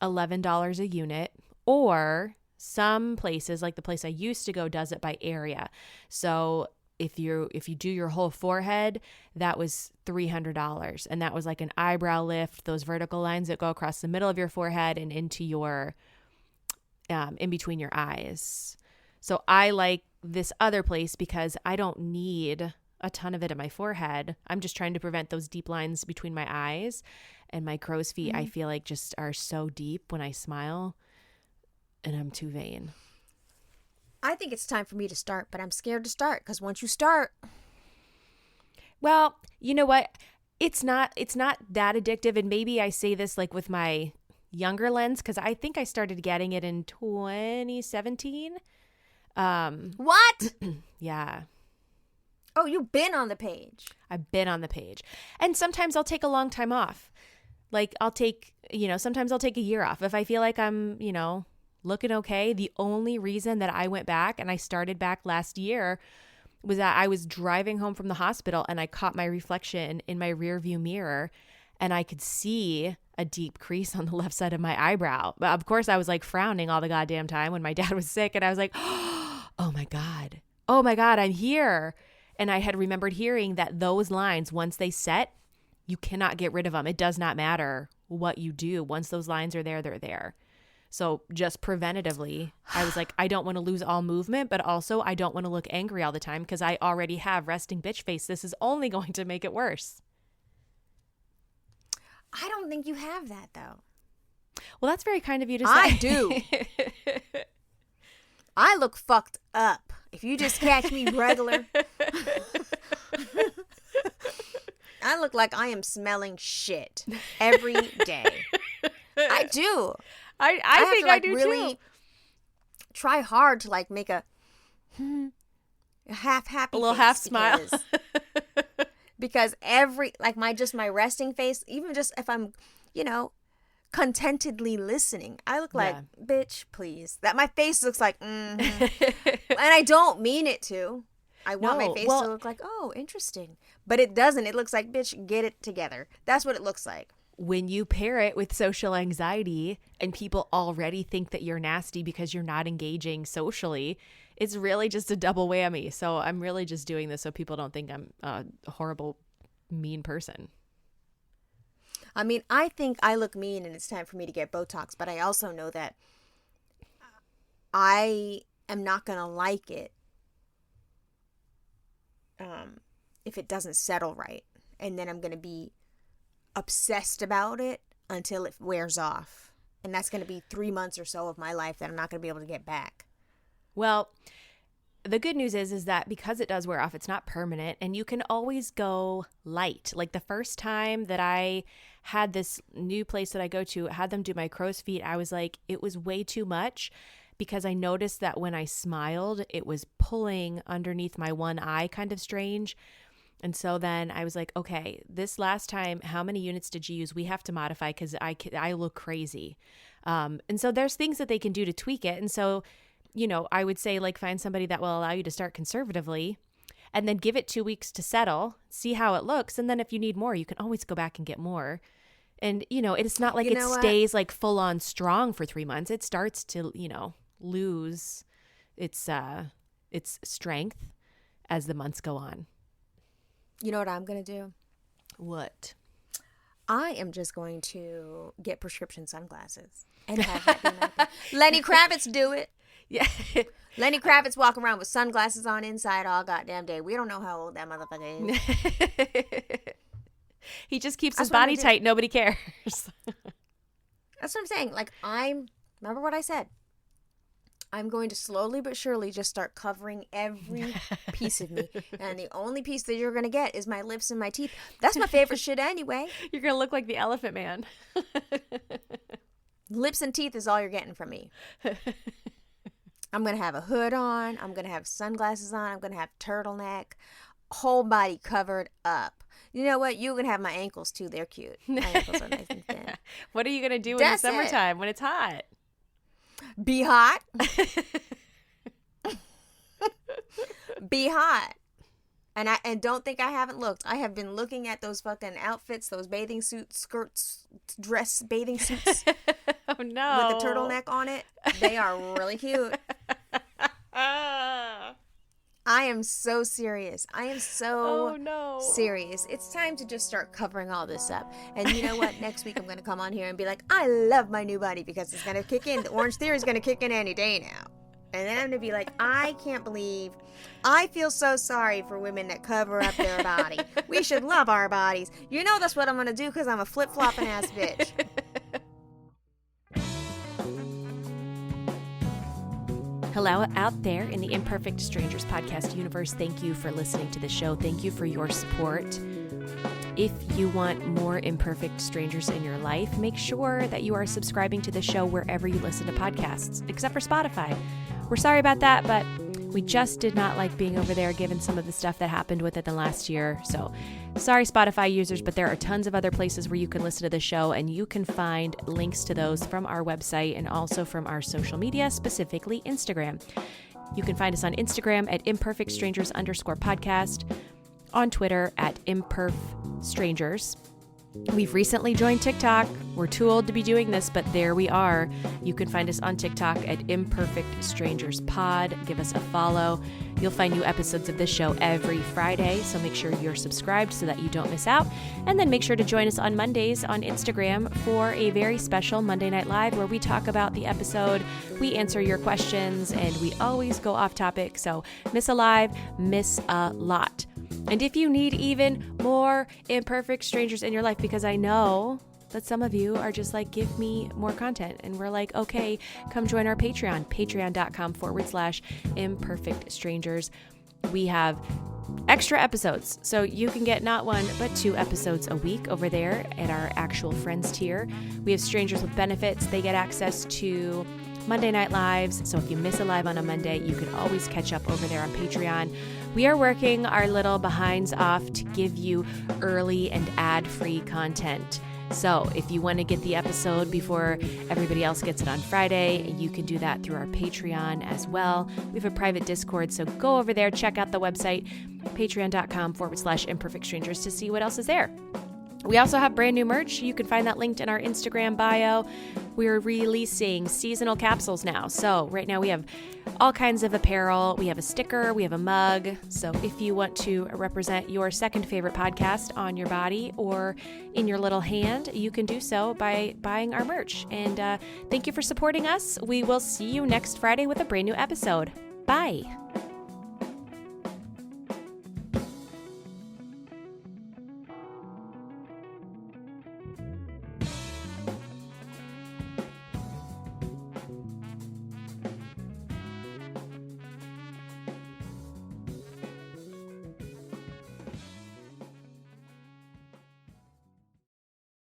$11 a unit. Or some places, like the place I used to go, does it by area. So if you do your whole forehead, that was $300, and that was like an eyebrow lift, those vertical lines that go across the middle of your forehead and into your in between your eyes. So I like this other place because I don't need a ton of it in my forehead. I'm just trying to prevent those deep lines between my eyes, and my crow's feet, I feel like just are so deep when I smile, and I'm too vain. I think it's time for me to start, but I'm scared to start because once you start. Well, you know what? It's not that addictive, and maybe I say this like with my younger lens because I think I started getting it in 2017. What? Yeah. Oh, you've been on the page. I've been on the page. And sometimes I'll take a long time off. Like sometimes I'll take a year off. If I feel like I'm, looking okay. The only reason that I went back and I started back last year was that I was driving home from the hospital and I caught my reflection in my rear view mirror, and I could see a deep crease on the left side of my eyebrow. But of course I was like frowning all the goddamn time when my dad was sick, and I was like, oh my God, I'm here. And I had remembered hearing that those lines, once they set, you cannot get rid of them. It does not matter what you do. Once those lines are there, they're there. So just preventatively, I was like, I don't want to lose all movement, but also I don't want to look angry all the time because I already have resting bitch face. This is only going to make it worse. I don't think you have that, though. Well, that's very kind of you to say. I do. I look fucked up. If you just catch me regular, I look like I am smelling shit every day. I do. I think I do really too. Try hard to like make a half happy, a little half smile, because every like my resting face, even just if I'm, contentedly listening, I look like bitch, please. That my face looks like, and I don't mean it to. I want my face to look like, oh, interesting, but it doesn't. It looks like, bitch, get it together. That's what it looks like. When you pair it with social anxiety and people already think that you're nasty because you're not engaging socially, it's really just a double whammy. So I'm really just doing this so people don't think I'm a horrible, mean person. I mean, I think I look mean and it's time for me to get Botox, but I also know that I am not going to like it if it doesn't settle right. And then I'm going to be obsessed about it until it wears off, and that's going to be 3 months or so of my life that I'm not going to be able to get back. Well, the good news is that because it does wear off, it's not permanent, and you can always go light. Like the first time that I had this new place that I go to, had them do my crow's feet, I was like, it was way too much, because I noticed that when I smiled, it was pulling underneath my one eye kind of strange. And so then I was like, okay, this last time, how many units did you use? We have to modify because I look crazy. And so there's things that they can do to tweak it. And so, I would say like find somebody that will allow you to start conservatively and then give it 2 weeks to settle, see how it looks. And then if you need more, you can always go back and get more. And, it's not like it stays like full on strong for 3 months. It starts to, lose its strength as the months go on. You know what I'm going to do? What? I am just going to get prescription sunglasses and have that be my thing. Lenny Kravitz do it. Yeah. Lenny Kravitz walk around with sunglasses on inside all goddamn day. We don't know how old that motherfucker is. He just keeps his body tight. Nobody cares. That's what I'm saying. Like, remember what I said? I'm going to slowly but surely just start covering every piece of me. And the only piece that you're going to get is my lips and my teeth. That's my favorite shit anyway. You're going to look like the Elephant Man. Lips and teeth is all you're getting from me. I'm going to have a hood on. I'm going to have sunglasses on. I'm going to have turtleneck. Whole body covered up. You know what? You can have my ankles too. They're cute. My ankles are nice and thin. What are you going to do in the summertime when it's hot? Be hot. Be hot. And don't think I haven't looked. I have been looking at those fucking outfits, those bathing suits, skirts, dress bathing suits. Oh no. With a turtleneck on it. They are really cute. I am so serious. I am so serious. It's time to just start covering all this up. And you know what? Next week I'm going to come on here and be like, I love my new body because it's going to kick in. The Orange Theory is going to kick in any day now. And then I'm going to be like, I can't believe. I feel so sorry for women that cover up their body. We should love our bodies. You know that's what I'm going to do because I'm a flip-flopping ass bitch. Hello out there in the Imperfect Strangers podcast universe. Thank you for listening to the show. Thank you for your support. If you want more imperfect strangers in your life, make sure that you are subscribing to the show wherever you listen to podcasts, except for Spotify. We're sorry about that, but we just did not like being over there given some of the stuff that happened with it the last year. So sorry, Spotify users, but there are tons of other places where you can listen to the show, and you can find links to those from our website and also from our social media, specifically Instagram. You can find us on Instagram at imperfectstrangers_podcast, on Twitter at imperfstrangers. We've recently joined TikTok. We're too old to be doing this, but there we are. You can find us on TikTok at Imperfect Strangers Pod. Give us a follow. You'll find new episodes of this show every Friday, so make sure you're subscribed so that you don't miss out. And then make sure to join us on Mondays on Instagram for a very special Monday Night Live where we talk about the episode, we answer your questions, and we always go off topic. So miss a live, miss a lot. And if you need even more imperfect strangers in your life, because I know that some of you are just like, give me more content. And we're like, okay, come join our Patreon, patreon.com/imperfect strangers. We have extra episodes, so you can get not one, but 2 episodes a week over there at our actual friends tier. We have strangers with benefits. They get access to Monday Night Lives. So if you miss a live on a Monday, you can always catch up over there on Patreon. We are working our little behinds off to give you early and ad-free content. So if you want to get the episode before everybody else gets it on Friday, you can do that through our Patreon as well. We have a private Discord, so go over there, check out the website, patreon.com/imperfect strangers to see what else is there. We also have brand new merch. You can find that linked in our Instagram bio. We're releasing seasonal capsules now. So right now we have all kinds of apparel. We have a sticker, we have a mug. So if you want to represent your second favorite podcast on your body or in your little hand, you can do so by buying our merch. And thank you for supporting us. We will see you next Friday with a brand new episode. Bye.